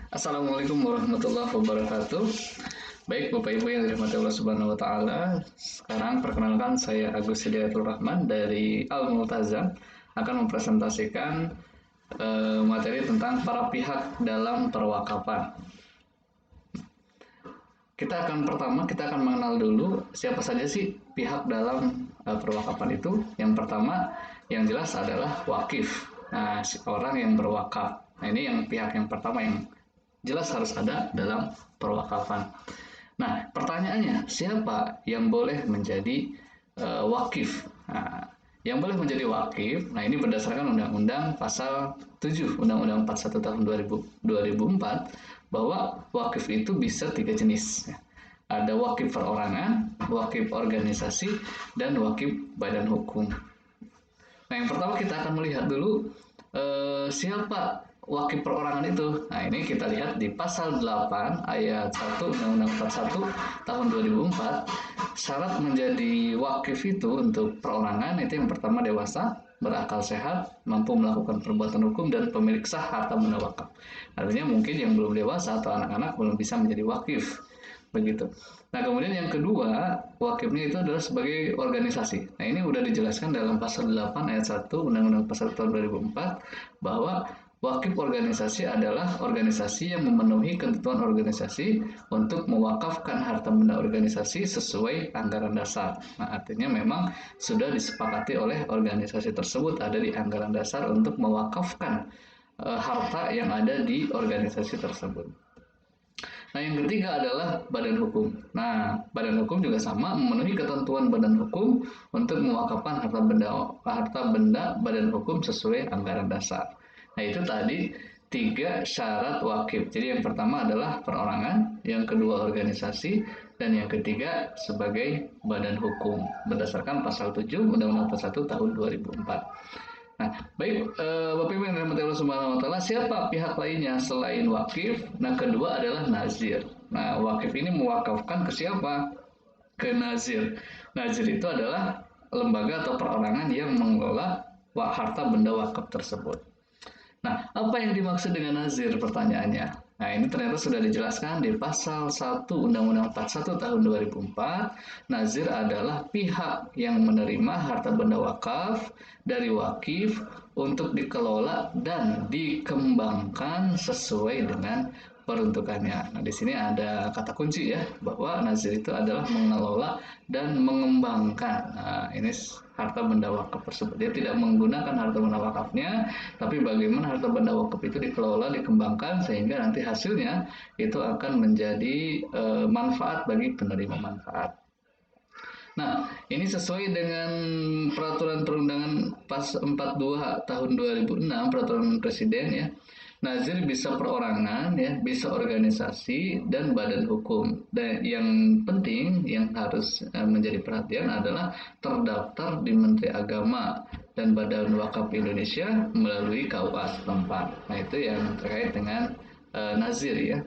Assalamualaikum warahmatullahi wabarakatuh. Baik Bapak Ibu yang dirahmati Allah Subhanahu wa taala. Sekarang perkenalkan saya Agus Hidayatul Rahman dari Al Multazam akan mempresentasikan materi tentang para pihak dalam perwakapan. Kita akan mengenal dulu siapa saja sih pihak dalam perwakapan itu. Yang pertama yang jelas adalah wakif. Nah, orang yang berwakaf. Nah, ini yang pihak yang pertama yang jelas harus ada dalam perwakafan. Nah, pertanyaannya, siapa yang boleh menjadi wakif? Nah, yang boleh menjadi wakif, nah ini berdasarkan Undang-Undang Pasal 7, Undang-Undang 41 tahun 2004, bahwa wakif itu bisa 3 jenis. Ada wakif perorangan, wakif organisasi, dan wakif badan hukum. Nah, yang pertama kita akan melihat dulu siapa wakil perorangan itu. Nah, ini kita lihat di pasal 8 ayat 1 Undang-Undang 41 tahun 2004. Syarat menjadi wakif itu untuk perorangan itu yang pertama dewasa, berakal sehat, mampu melakukan perbuatan hukum, dan pemilik sah harta benda wakaf. Artinya mungkin yang belum dewasa atau anak-anak belum bisa menjadi wakif. Begitu. Nah, kemudian yang kedua, wakifnya itu adalah sebagai organisasi. Nah, ini sudah dijelaskan dalam pasal 8 ayat 1 Undang-Undang Pasal tahun 2004 bahwa wakif organisasi adalah organisasi yang memenuhi ketentuan organisasi untuk mewakafkan harta benda organisasi sesuai anggaran dasar. Nah, artinya memang sudah disepakati oleh organisasi tersebut ada di anggaran dasar untuk mewakafkan harta yang ada di organisasi tersebut. Nah, yang ketiga adalah badan hukum. Nah, badan hukum juga sama memenuhi ketentuan badan hukum untuk mewakafkan harta benda badan hukum sesuai anggaran dasar. Nah, itu tadi 3 syarat wakif. Jadi yang pertama adalah perorangan, yang kedua organisasi, dan yang ketiga sebagai badan hukum berdasarkan pasal 7 Undang-Undang 41 tahun 2004. Nah, baik Bapak Ibu yang dirahmati Allah Subhanahu wa taala, siapa pihak lainnya selain wakif? Nah, kedua adalah nazir. Nah, wakif ini mewakafkan ke siapa? Ke nazir. Nazir itu adalah lembaga atau perorangan yang mengelola harta benda wakaf tersebut. Nah, apa yang dimaksud dengan nazir pertanyaannya? Nah, ini ternyata sudah dijelaskan di pasal 1 Undang-Undang 41 tahun 2004. Nazir adalah pihak yang menerima harta benda wakaf dari wakif untuk dikelola dan dikembangkan sesuai dengan peruntukannya. Nah, di sini ada kata kunci ya, bahwa nazir itu adalah mengelola dan mengembangkan. Nah, ini harta benda wakaf tersebut. Dia tidak menggunakan harta benda wakafnya, tapi bagaimana harta benda wakaf itu dikelola, dikembangkan sehingga nanti hasilnya itu akan menjadi manfaat bagi penerima manfaat. Nah, ini sesuai dengan peraturan perundangan pas 42 tahun 2006, peraturan presiden ya. Nazir bisa perorangan ya, bisa organisasi dan badan hukum. Dan yang penting yang harus menjadi perhatian adalah terdaftar di Menteri Agama dan Badan Wakaf Indonesia melalui KUA setempat. Nah, itu yang terkait dengan nazir ya.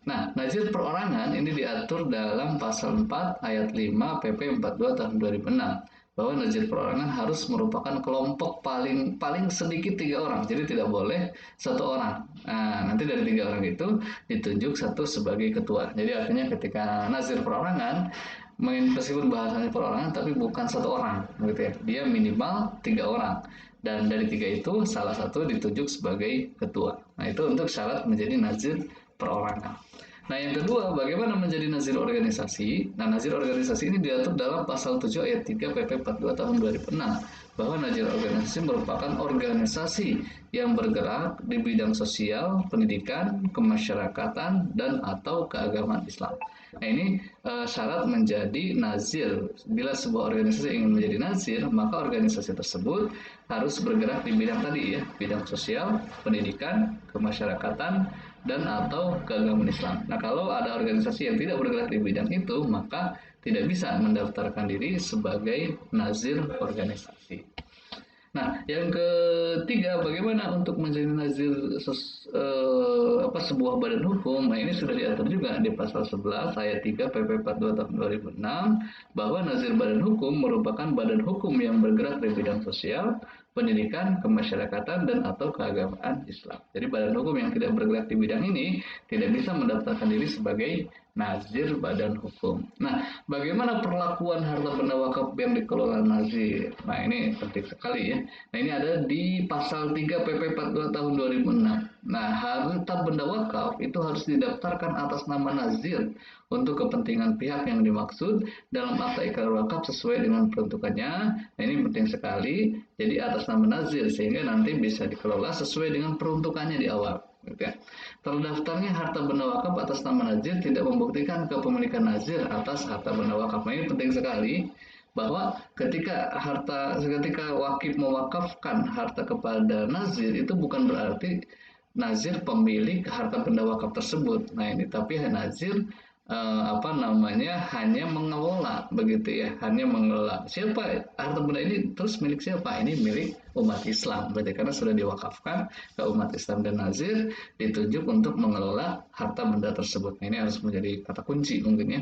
Nah, nazir perorangan ini diatur dalam pasal 4 ayat 5 PP 42 tahun 2006 bahwa nazir perorangan harus merupakan kelompok paling sedikit 3 orang. Jadi tidak boleh 1 orang. Nah, nanti dari 3 orang itu ditunjuk 1 sebagai ketua. Jadi artinya ketika nazir perorangan, meskipun bahasanya perorangan tapi bukan 1 orang gitu ya. Dia minimal 3 orang. Dan dari 3 itu salah satu ditunjuk sebagai ketua. Nah, itu untuk syarat menjadi nazir perorangan. Nah, yang kedua, bagaimana menjadi nazir organisasi? Nah, nazir organisasi ini diatur dalam pasal 7 ayat 3 PP 42 tahun 2006 bahwa nazir organisasi merupakan organisasi yang bergerak di bidang sosial, pendidikan, kemasyarakatan, dan atau keagamaan Islam. Nah, ini syarat menjadi nazir. Bila sebuah organisasi ingin menjadi nazir, maka organisasi tersebut harus bergerak di bidang tadi ya, bidang sosial, pendidikan, kemasyarakatan, dan atau keagamaan Islam. Nah, kalau ada organisasi yang tidak bergerak di bidang itu, maka tidak bisa mendaftarkan diri sebagai nazir organisasi. Nah, yang ketiga, bagaimana untuk menjadi nazir sebuah badan hukum? Nah, ini sudah diatur juga di pasal 11 ayat 3 PP 42 tahun 2006 bahwa nazir badan hukum merupakan badan hukum yang bergerak di bidang sosial, pendidikan, kemasyarakatan, dan atau keagamaan Islam. Jadi badan hukum yang tidak bergerak di bidang ini tidak bisa mendaftarkan diri sebagai nazir badan hukum. Nah, bagaimana perlakuan harta benda wakaf yang dikelola nazir? Nah, ini penting sekali ya. Nah, ini ada di pasal 3 PP 42 tahun 2006. Nah, harta benda wakaf itu harus didaftarkan atas nama nazir untuk kepentingan pihak yang dimaksud dalam akta ikrar wakaf sesuai dengan peruntukannya. Nah, ini penting sekali. Jadi atas nama nazir sehingga nanti bisa dikelola sesuai dengan peruntukannya di awal. Gitu ya. Terdaftarnya harta benda wakaf atas nama nazir tidak membuktikan kepemilikan nazir atas harta benda wakaf. Nah, ini penting sekali bahwa ketika wakif mewakafkan harta kepada nazir itu bukan berarti nazir pemilik harta benda wakaf tersebut. Nah, ini tapi nazir hanya mengelola begitu ya, hanya mengelola. Siapa harta benda ini terus milik siapa? Ini milik umat Islam, berarti karena sudah diwakafkan ke umat Islam dan nazir ditunjuk untuk mengelola harta benda tersebut. Nah, ini harus menjadi kata kunci mungkin ya.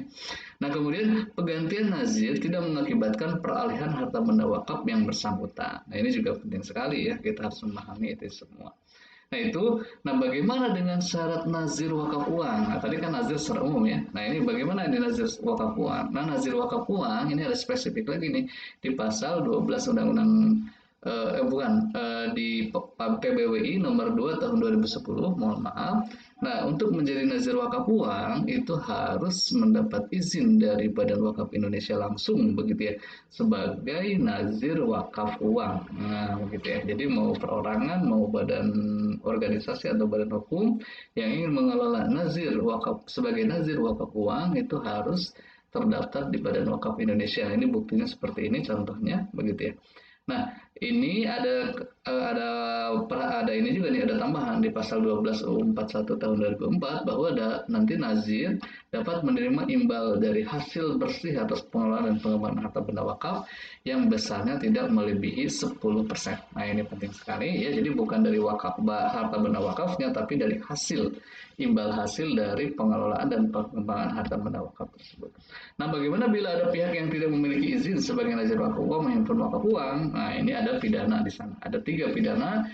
Nah, kemudian penggantian nazir tidak mengakibatkan peralihan harta benda wakaf yang bersangkutan. Nah, ini juga penting sekali ya, kita harus memahami itu semua. Nah bagaimana dengan syarat nazir wakaf uang? Nah, tadi kan nazir secara umum ya. Nah, ini bagaimana ini nazir wakaf uang? Nah, nazir wakaf uang ini ada spesifik lagi nih di pasal 12 Undang-Undang di PBWI nomor 2 tahun 2010, mohon maaf. Nah, untuk menjadi nazir wakaf uang itu harus mendapat izin dari Badan Wakaf Indonesia langsung begitu ya, sebagai nazir wakaf uang. Nah, begitu ya. Jadi mau perorangan, mau badan organisasi atau badan hukum yang ingin mengelola nazir wakaf sebagai nazir wakaf uang itu harus terdaftar di Badan Wakaf Indonesia. Ini buktinya seperti ini contohnya begitu ya. Nah, ini ada ini juga nih, ada tambahan di pasal 12 UU 41 tahun 2004 bahwa nanti nazir dapat menerima imbal dari hasil bersih atas pengelolaan dan pengembangan harta benda wakaf yang besarnya tidak melebihi 10%. Nah, ini penting sekali ya. Jadi bukan dari harta benda wakafnya, tapi dari imbal hasil dari pengelolaan dan pengembangan harta benda wakaf tersebut. Nah, bagaimana bila ada pihak yang tidak memiliki izin sebagai nazir wakaf uang menghimpun wakaf uang? Nah, ini ada pidana di sana. Ada 3 pidana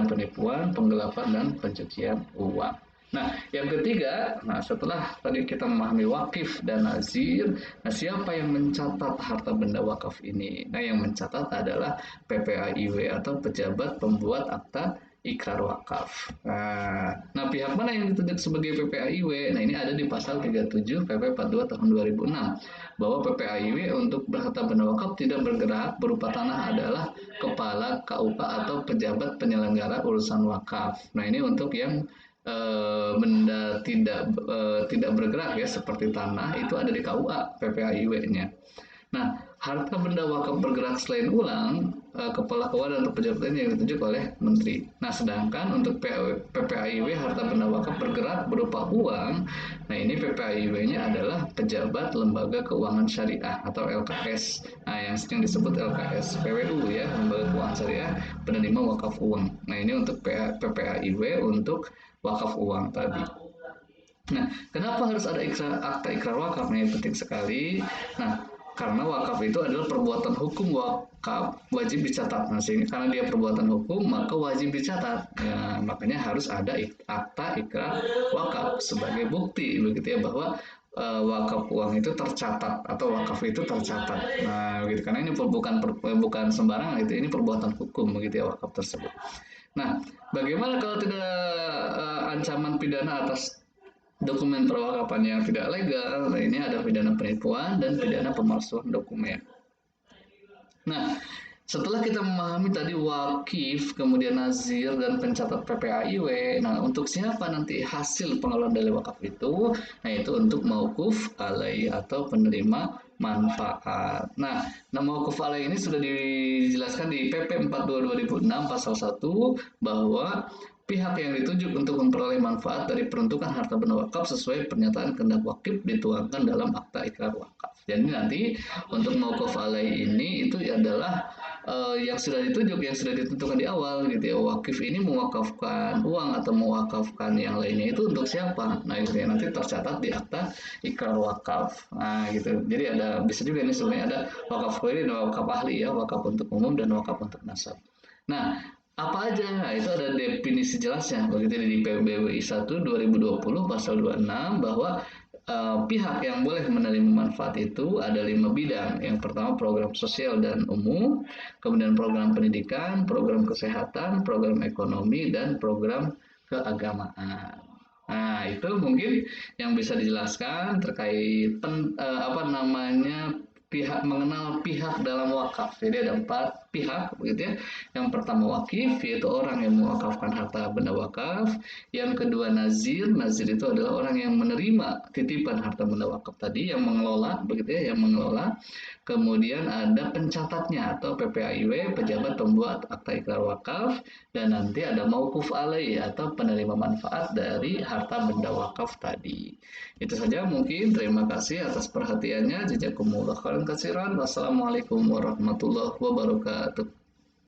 penipuan, penggelapan, dan pencucian uang. Nah, yang ketiga, setelah tadi kita memahami wakif dan nazir, nah siapa yang mencatat harta benda wakaf ini? Nah, yang mencatat adalah PPAIW atau pejabat pembuat akta ikrar wakaf. Nah, pihak mana yang ditunjuk sebagai PPAIW? Nah, ini ada di pasal 37 PP 42 tahun 2006 bahwa PPAIW untuk harta benda wakaf tidak bergerak berupa tanah adalah kepala KUK atau pejabat penyelenggara urusan wakaf. Nah, ini untuk yang benda tidak bergerak ya seperti tanah itu ada di KUA PPAIW-nya. Nah, harta benda wakaf bergerak selain ulang, kepala KUA dan pejabat yang ditunjuk oleh menteri. Nah, sedangkan untuk PPAIW harta benda wakaf bergerak berupa uang, nah ini PPAIW-nya adalah pejabat lembaga keuangan syariah atau LKS. Nah, yang sering disebut LKS PWU ya, lembaga keuangan syariah penerima wakaf uang. Nah, ini untuk PPAIW untuk wakaf uang tadi. Nah, kenapa harus ada akta ikrar wakaf? Nah, ini penting sekali. Nah, karena wakaf itu adalah perbuatan hukum wakaf wajib dicatat. Nah, sehingga karena dia perbuatan hukum maka wajib dicatat. Ya, makanya harus ada akta ikrar wakaf sebagai bukti begitu ya bahwa wakaf uang itu tercatat atau wakaf itu tercatat. Nah, begitu karena ini bukan sembarangan itu, ini perbuatan hukum begitu ya wakaf tersebut. Nah, bagaimana kalau tidak ancaman pidana atas dokumen perwakapan yang tidak legal? Nah, ini ada pidana penipuan dan pidana pemalsuan dokumen. Nah, setelah kita memahami tadi wakif, kemudian nazir dan pencatat PPAIW, nah untuk siapa nanti hasil pengelolaan dari wakaf itu? Nah, itu untuk mauquf alai atau penerima manfaat. Nah, mauquf alai ini sudah dijelaskan di PP 42 2006 pasal 1 bahwa pihak yang ditunjuk untuk memperoleh manfaat dari peruntukan harta benda wakaf sesuai pernyataan kehendak wakif dituangkan dalam akta ikrar wakaf. Jadi nanti untuk mauquf alai ini itu adalah yang sudah ditunjuk, yang sudah ditentukan di awal gitu ya. Wakif ini mewakafkan uang atau mewakafkan yang lainnya itu untuk siapa? Nah, gitu ya, nanti tercatat di akta ikrar wakaf. Nah, gitu. Jadi bisa juga ini sebenarnya ada wakaf qori dan wakaf ahli ya, wakaf untuk umum dan wakaf untuk nasab. Nah, apa aja? Nah, itu ada definisi jelasnya. Begitu di PBWI 1 2020 pasal 26 bahwa pihak yang boleh menerima manfaat itu ada 5 bidang. Yang pertama program sosial dan umum, kemudian program pendidikan, program kesehatan, program ekonomi, dan program keagamaan. Nah, itu mungkin yang bisa dijelaskan terkait apa namanya pihak mengenal pihak dalam wakaf. Jadi ada 4 pihak begitu ya. Yang pertama wakif, yaitu orang yang mewakafkan harta benda wakaf. Yang kedua nazir, nazir itu adalah orang yang menerima titipan harta benda wakaf tadi, yang mengelola begitu ya, yang mengelola. Kemudian ada pencatatnya atau PPAIW, pejabat pembuat akta ikrar wakaf, dan nanti ada mauquf alaih atau penerima manfaat dari harta benda wakaf tadi. Itu saja mungkin. Terima kasih atas perhatiannya. Jazakumullah khairan katsiran. Wassalamualaikum warahmatullahi wabarakatuh.